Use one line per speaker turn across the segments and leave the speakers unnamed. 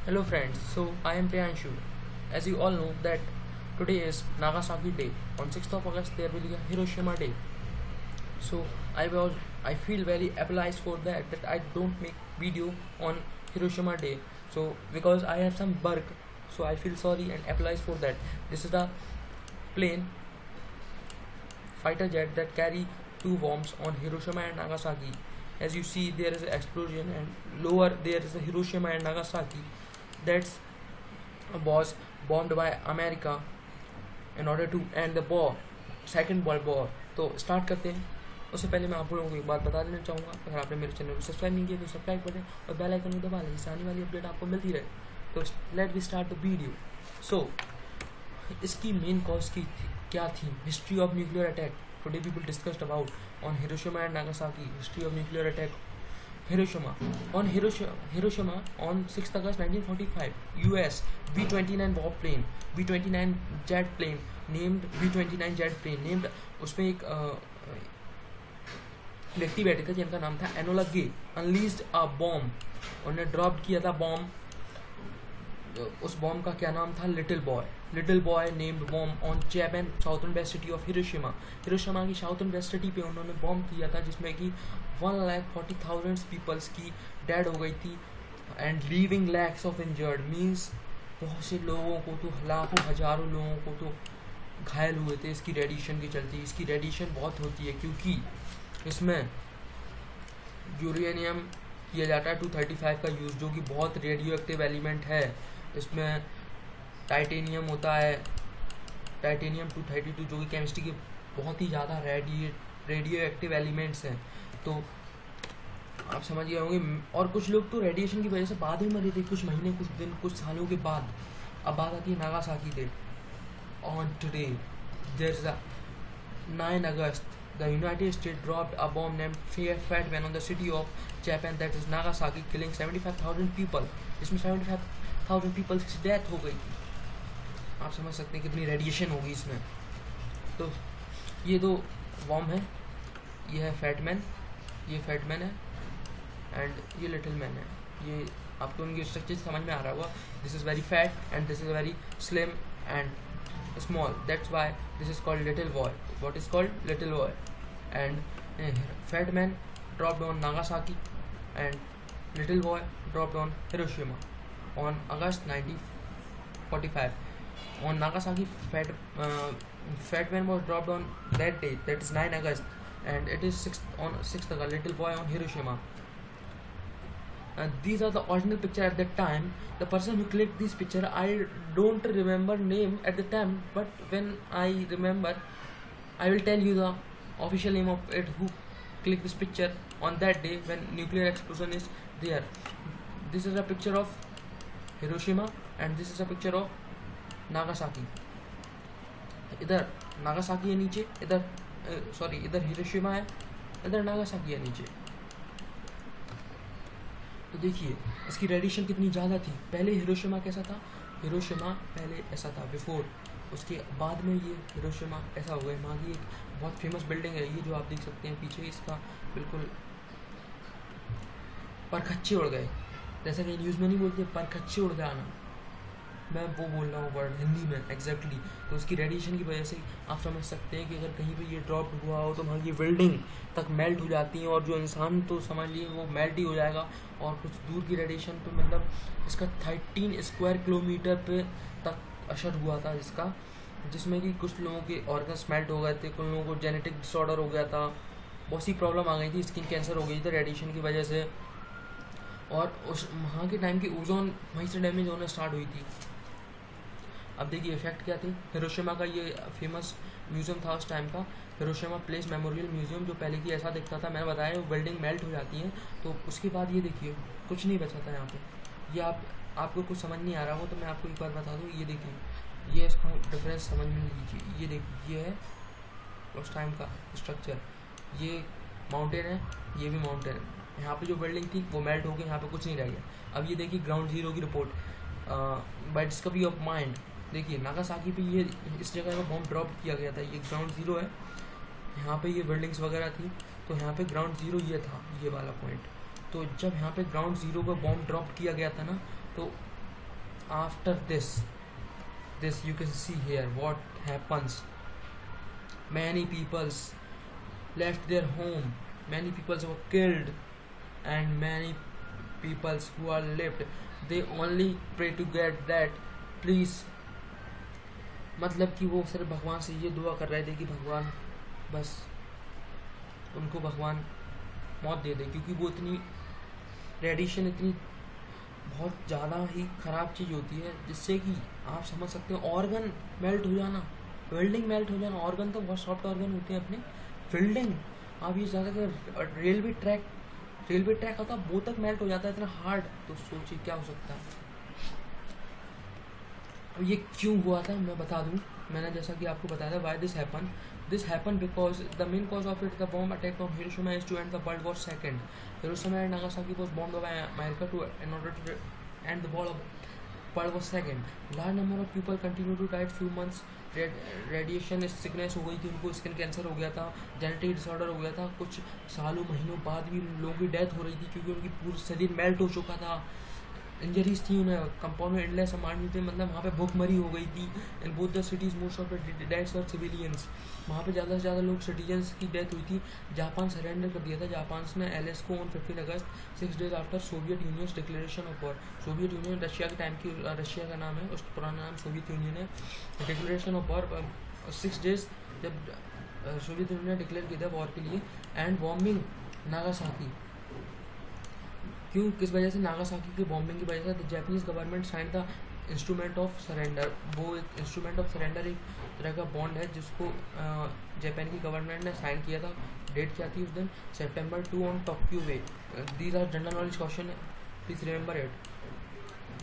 Hello friends, so I am Priyanshu. As you all know that today is Nagasaki Day. On 6th of August there will be a Hiroshima Day. So I feel very obliged for that I don't make video on Hiroshima Day. So because I have some work, so I feel sorry and obliged for that. This is the plane fighter jet that carry two bombs on Hiroshima and Nagasaki. As you see, there is an explosion, and lower there is a Hiroshima and Nagasaki. That's was bombed by America in order to end the war, second world war. तो start करते हैं. उससे पहले मैं आप लोगों को एक बात बता देना चाहूँगा, अगर आपने मेरे चैनल को सब्सक्राइब नहीं किया तो सब्सक्राइब करें और बेल आइकन को दबा लें जिससे आने वाली अपडेट आपको मिलती रहे. तो let we start the video. So इसकी मेन कॉज की क्या थी? History of nuclear attack. Today we will discussed about on Hiroshima and Nagasaki. History of nuclear attack Hiroshima. On Hiroshima on 6th August 1945, US B-29 bomb plane, B-29 jet plane named B-29 jet plane named उसमें एक व्यक्ति बैठे थे जिनका नाम था Enola Gay. Unleashed a bomb. उन्होंने drop किया था बॉम्ब. उस बॉम्ब का क्या नाम था? Little boy named bomb on Japan southern west city of Hiroshima. Hiroshima की साउथर्न वेस्ट सिटी पे उन्होंने बॉम्ब किया था जिसमें कि 1,40,000 पीपल्स की डेड हो गई थी and leaving lakhs of injured. Means बहुत से लोगों को तो लाखों हजारों लोगों को तो घायल हुए थे इसकी रेडिएशन के चलते. इसकी रेडिएशन बहुत होती है क्योंकि इसमें यूरेनियम किया जाता है 235 का यूज़, जो कि बहुत रेडियो एक्टिव एलिमेंट है. इसमें टाइटेनियम होता है, टाइटेनियम 232, जो कि केमिस्ट्री के बहुत ही ज़्यादा रेडियो एक्टिव एलिमेंट्स हैं. तो आप समझ गए होंगे. और कुछ लोग तो रेडिएशन की वजह से बाद में मरे थे, कुछ महीने, कुछ दिन, कुछ सालों के बाद. अब बात आती है Nagasaki day. On today there is 9 August the United States dropped a bomb named Fat Man on the city of Japan, that is Nagasaki, killing 75,000 people. इसमें 75,000 people की डेथ हो गई. आप समझ सकते हैं कितनी रेडिएशन होगी इसमें. तो ये दो बॉम्ब है. ये है फैट मैन है एंड ये लिटिल मैन है. ये आपको उनकी स्ट्रक्चर समझ में आ रहा होगा. This is very fat and this is very slim and small. That's why this is called little boy. What is called little boy? And fat man dropped on Nagasaki and little boy dropped on Hiroshima on August 1945. On Nagasaki, fat man was dropped on that day, that is 9 August, and it is 6th August, little boy on Hiroshima. These are the original picture at that time. The person who clicked this picture, I don't remember name at the time, but when I remember, I will tell you the official name of it who clicked this picture on that day when nuclear explosion is there. This is a picture of Hiroshima and this is a picture of Nagasaki. इधर Nagasaki है नीचे, इधर Hiroshima है, इधर Nagasaki है नीचे. तो देखिए इसकी रेडिएशन कितनी ज़्यादा थी. पहले हिरोशिमा कैसा था? हिरोशिमा पहले ऐसा था बिफोर, उसके बाद में ये हिरोशिमा ऐसा हो गया. वहाँ की एक बहुत फेमस बिल्डिंग है ये जो आप देख सकते हैं पीछे, इसका बिल्कुल परखच्चे उड़ गए. जैसा कि न्यूज़ में नहीं बोलते परखच्चे उड़ गया ना, मैं वो बोल रहा हूँ वर्ड हिंदी में एग्जैक्टली. तो उसकी रेडिएशन की वजह से आप समझ सकते हैं कि अगर कहीं पे ये ड्रॉप हुआ हो तो वहाँ की बिल्डिंग तक मेल्ट हो जाती हैं और जो इंसान तो समझ लिए वो मेल्ट ही हो जाएगा. और कुछ दूर की रेडिएशन पे मतलब इसका 13 स्क्वायर किलोमीटर पे तक असर हुआ था इसका, जिसमें कि कुछ लोगों के ऑर्गन्स मेल्ट हो गए थे, कुछ लोगों को जेनेटिक डिसऑर्डर हो गया था, बहुत सी प्रॉब्लम आ गई थी, स्किन कैंसर हो गई थी रेडिएशन की वजह से. और उस वहाँ के टाइम की ओजोन वहीं से डैमेज होना स्टार्ट हुई थी. अब देखिए इफेक्ट क्या थे. हिरोशिमा का ये फेमस म्यूज़ियम था उस टाइम का, हिरोशिमा प्लेस मेमोरियल म्यूज़ियम, जो पहले की ऐसा दिखता था. मैंने बताया वो बिल्डिंग मेल्ट हो जाती है. तो उसके बाद ये देखिए कुछ नहीं बचा था यहाँ पे. ये आपको कुछ समझ नहीं आ रहा हो तो मैं आपको एक बात बता दूँ. ये देखिए, ये इसका डिफरेंस समझ में लीजिए. ये देखिए ये है उस टाइम का स्ट्रक्चर. ये माउंटेन है, ये भी माउंटेन है. यहाँ पे जो बिल्डिंग थी वो मेल्ट हो गई, यहाँ पे कुछ नहीं रह गया. अब ये देखिए ग्राउंड ज़ीरो की report by discovery of mind. देखिए नागासाकी पे ये इस जगह पर बॉम्ब ड्रॉप किया गया था. ये ग्राउंड ज़ीरो है, यहाँ पे ये बिल्डिंग्स वगैरह थी. तो यहाँ पे ग्राउंड ज़ीरो ये था, ये वाला पॉइंट. तो जब यहाँ पे ग्राउंड ज़ीरो पर बॉम्ब ड्रॉप किया गया था ना, तो after this you can see here what happens. Many peoples left their home, many peoples were killed, and many peoples who are left, they only pray to get that please, मतलब कि वो सिर्फ भगवान से ये दुआ कर रहे थे कि भगवान बस उनको भगवान मौत दे दे, क्योंकि वो इतनी रेडिएशन इतनी बहुत ज़्यादा ही ख़राब चीज़ होती है जिससे कि आप समझ सकते हो ऑर्गन मेल्ट हो जाना, वेल्डिंग मेल्ट हो जाना। ऑर्गन तो बहुत सॉफ्ट ऑर्गन होते हैं अपने, फील्डिंग आप ये ज़्यादातर रेलवे ट्रैक होता है वो तक मेल्ट हो जाता है इतना हार्ड, तो सोचिए क्या हो सकता है। अब ये क्यों हुआ था मैं बता दूं, मैंने जैसा कि आपको बताया था why this happen because the main cause of it the bomb attack on Hiroshima is to end the world war second. Hiroshima and Nagasaki was bombed by America to in order to end the world war second. Large number of people continue to died few months, radiation sickness हो गई थी उनको, skin cancer हो गया था, genetic disorder हो गया था, कुछ सालों महीनों बाद भी लोगों की डेथ हो रही थी क्योंकि उनकी पूरी शरीर मेल्ट हो चुका था, इंजरीज थी उन्हें, कंपाउंड में एंडलेस अमाउंट थे, मतलब वहाँ पे भूखमरी हो गई थी। In both the cities most of the deaths were civilians, वहाँ पे ज़्यादा से ज़्यादा लोग सिटीजन्स की डेथ हुई थी। जापान सरेंडर कर दिया था, जापान ने एलएस को on 15 August 6 days after Soviet union declaration of war. Soviet union Russia के टाइम की, रशिया का नाम है, उस पुराना नाम सोवियत यूनियन है। डिक्लेरेशन ऑफ वॉर 6 डेज जब सोवियत यूनियन ने डिक्लेयर किया था वॉर के लिए। एंड बॉम्बिंग नागासाकी, क्यों किस वजह से, नागासाकी के बॉम्बिंग की वजह से the Japanese government sign the instrument of surrender. वो एक इंस्ट्रूमेंट ऑफ सरेंडर एक तरह का बॉन्ड है जिसको जापान की गवर्नमेंट ने साइन किया था। डेट क्या थी उस दिन, September 2 on Tokyo bay. These are general knowledge question, please remember it.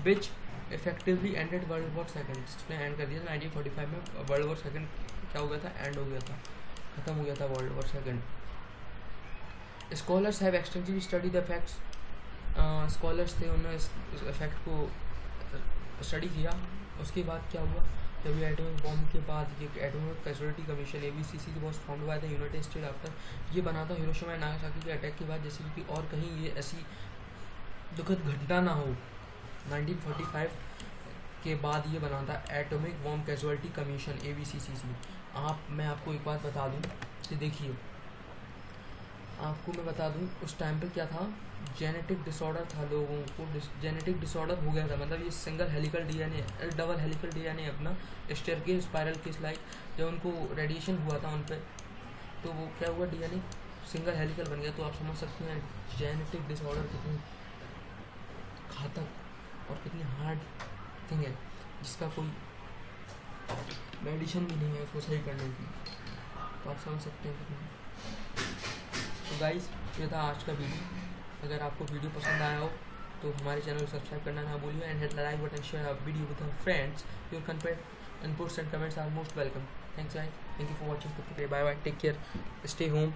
Which effectively ended world war second, जिसने एंड कर दिया था 1945 में। वर्ल्ड वॉर सेकेंड क्या हो गया था, एंड हो गया था, खत्म हो गया था world war second. Scholars have extensively study the effects, scholars थे उन्होंने इस इफेक्ट को स्टडी किया। उसके बाद क्या हुआ, जब ये एटॉमिक बॉम्ब के बाद ये atomic casualty commission ABCC was formed by the United state after, ये बना था हिरोशिमा एंड नागासाकी के अटैक के बाद, जैसे कि और कहीं ये ऐसी दुखद घटना ना हो। 1945 के बाद ये बना था atomic bomb casualty commission ABCC। मैं आपको एक बात बता दूँ कि देखिए, आपको मैं बता दूँ उस टाइम पे क्या था, जेनेटिक डिसऑर्डर था, लोगों को जेनेटिक डिसऑर्डर हो गया था, मतलब ये single helical DNA double helical DNA अपना स्टेयर स्पायरल केस लाइक, जब उनको रेडिएशन हुआ था उन पर, तो वो क्या हुआ, DNA सिंगल हेलिकल बन गया। तो आप समझ सकते हैं जेनेटिक डिसऑर्डर कितनी घातक और कितनी हार्ड थिंग है जिसका कोई मेडिसिन भी नहीं है उसको सही करने की, तो आप समझ सकते हैं कितनी। तो गाइस, ये था आज का वीडियो। अगर आपको वीडियो पसंद आया हो तो हमारे चैनल को सब्सक्राइब करना ना भूलिए, and hit the like button, share our video with your friends. Your inputs and comments are most welcome. Thanks guys, thank you for watching. Bye bye, take care, stay home.